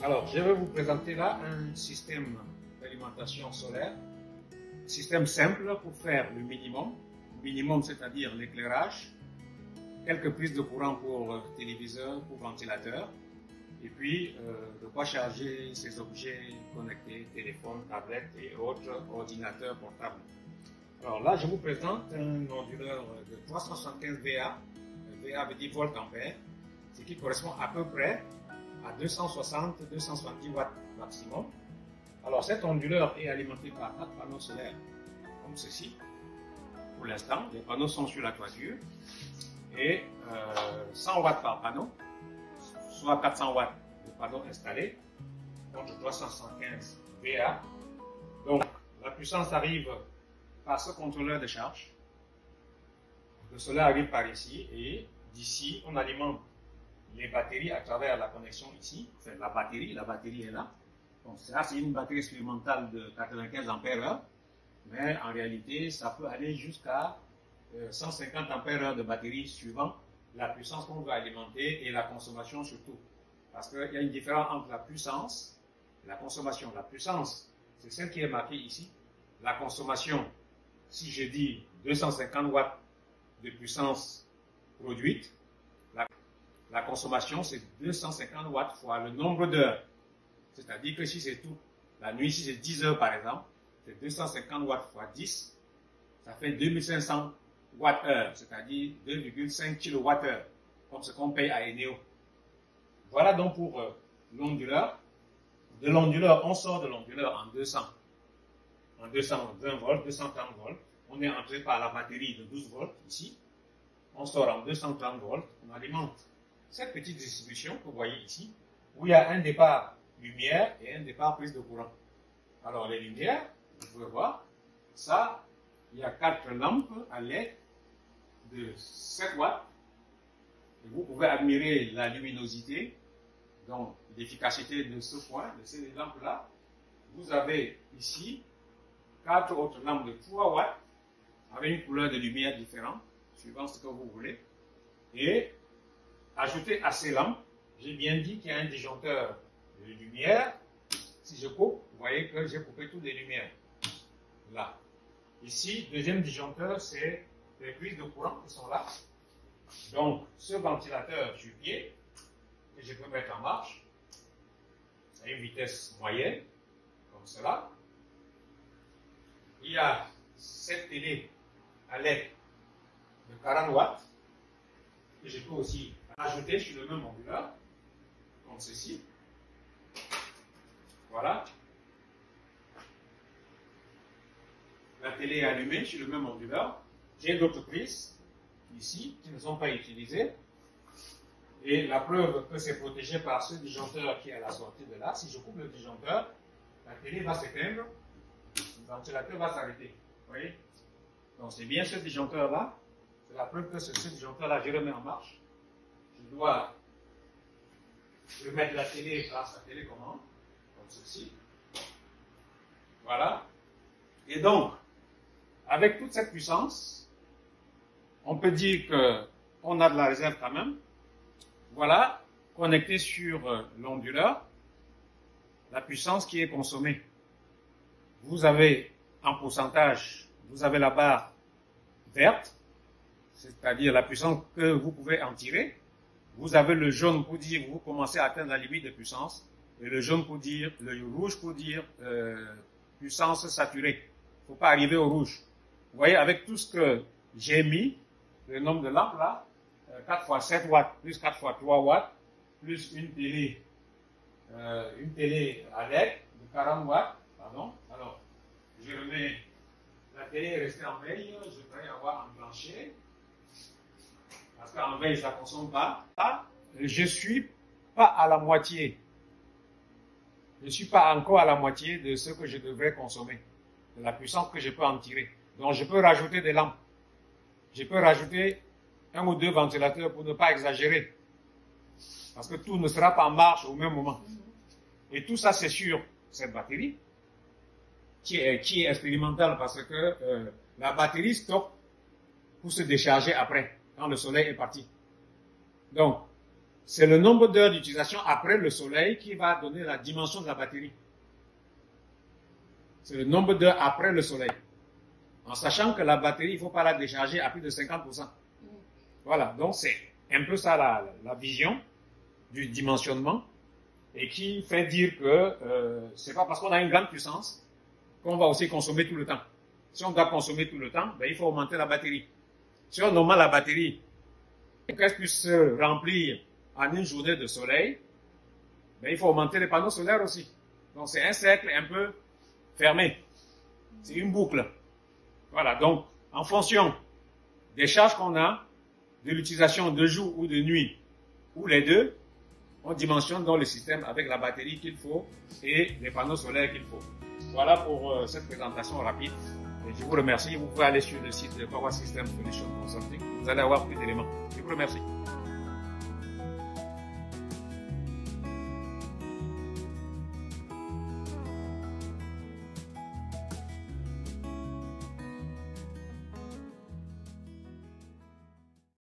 Alors, je vais vous présenter là un système d'alimentation solaire, système simple pour faire le minimum c'est-à-dire l'éclairage, quelques prises de courant pour téléviseur, pour ventilateur, et puis de quoi charger ces objets connectés, téléphone, tablette et autres ordinateurs portables. Alors là, je vous présente un onduleur de 375 VA, VA veut dire volt ampère, ce qui correspond à peu près à 260-270 watts maximum. Alors cet onduleur est alimenté par 4 panneaux solaires comme ceci. Pour l'instant, les panneaux sont sur la toiture et 100 watts par panneau, soit 400 watts de panneaux installés contre 375 VA. Donc la puissance arrive par ce contrôleur de charge. Le solaire arrive par ici et d'ici on alimente les batteries à travers la connexion ici. Enfin, la batterie est là. Donc ça c'est une batterie expérimentale de 95 ampères-heure, mais en réalité ça peut aller jusqu'à 150 ampères-heure de batterie suivant la puissance qu'on veut alimenter et la consommation surtout. Parce qu'il y a une différence entre la puissance et la consommation. La puissance, c'est celle qui est marquée ici. La consommation, si je dis 250 watts de puissance produite, la consommation c'est 250 watts fois le nombre d'heures. C'est-à-dire que si c'est tout, la nuit, si c'est 10 heures par exemple, c'est 250 watts fois 10, ça fait 2500 watts-heure, c'est-à-dire 2,5 kWh, comme ce qu'on paye à Eneo. Voilà donc pour l'onduleur. De l'onduleur, on sort de l'onduleur en 220 volts, 230 volts. On est entré par la batterie de 12 volts ici. On sort en 230 volts. On alimente cette petite distribution que vous voyez ici, où il y a un départ lumière et un départ prise de courant. Alors les lumières, vous pouvez voir, ça, il y a 4 lampes à LED de 7 watts. Et vous pouvez admirer la luminosité, donc l'efficacité de ce point, de ces lampes-là. Vous avez ici 4 autres lampes de 3 watts avec une couleur de lumière différente, suivant ce que vous voulez. Et ajouté à ces lampes, j'ai bien dit qu'il y a un disjoncteur de lumière. Si je coupe, vous voyez que j'ai coupé toutes les lumières. Là. Ici, deuxième disjoncteur, c'est les prises de courant qui sont là. Donc, ce ventilateur sur pied, que je peux mettre en marche, à une vitesse moyenne, comme cela. Il y a cette télé à LED de 40 watts, que je peux aussi ajouter sur le même onduleur, comme ceci. Voilà. La télé est allumée sur le même onduleur. J'ai d'autres prises ici qui ne sont pas utilisées. Et la preuve que c'est protégé par ce disjoncteur qui est à la sortie de là, si je coupe le disjoncteur, la télé va s'éteindre, le ventilateur va s'arrêter. Vous voyez? Donc c'est bien ce disjoncteur-là. C'est la preuve que ce disjoncteur-là, je le mets en marche. Je dois remettre la télé grâce à la télécommande, comme ceci. Voilà. Et donc, avec toute cette puissance, on peut dire qu'on a de la réserve quand même. Voilà, connecté sur l'onduleur, la puissance qui est consommée. Vous avez en pourcentage, vous avez la barre verte, c'est-à-dire la puissance que vous pouvez en tirer. Vous avez le jaune pour dire vous commencez à atteindre la limite de puissance, et le jaune pour dire, le rouge pour dire puissance saturée. Il ne faut pas arriver au rouge. Vous voyez, avec tout ce que j'ai mis, le nombre de lampes là, 4 x 7 watts, plus 4 x 3 watts, plus une télé à LED de 40 watts, pardon. Alors, je remets, la télé est restée en veille, je devrais avoir enclenché, parce qu'en veille, ça ne consomme pas. Je ne suis pas à la moitié. Je ne suis pas encore à la moitié de ce que je devrais consommer, de la puissance que je peux en tirer. Donc, je peux rajouter des lampes. Je peux rajouter 1 ou 2 ventilateurs pour ne pas exagérer. Parce que tout ne sera pas en marche au même moment. Et tout ça, c'est sur cette batterie, qui est expérimentale parce que la batterie stocke pour se décharger après, quand le soleil est parti. Donc, c'est le nombre d'heures d'utilisation après le soleil qui va donner la dimension de la batterie. C'est le nombre d'heures après le soleil. En sachant que la batterie, il ne faut pas la décharger à plus de 50%. Voilà, donc c'est un peu ça la vision du dimensionnement et qui fait dire que c'est pas parce qu'on a une grande puissance qu'on va aussi consommer tout le temps. Si on doit consommer tout le temps, ben, il faut augmenter la batterie. Si on augmente la batterie, pour qu'elle puisse se remplir en une journée de soleil, ben, il faut augmenter les panneaux solaires aussi. Donc c'est un cercle un peu fermé. C'est une boucle. Voilà, donc en fonction des charges qu'on a, de l'utilisation de jour ou de nuit, ou les deux, on dimensionne dans le système avec la batterie qu'il faut et les panneaux solaires qu'il faut. Voilà pour cette présentation rapide. Et je vous remercie. Vous pouvez aller sur le site de Power System Solutions Consulting. Vous allez avoir plus d'éléments. Je vous remercie.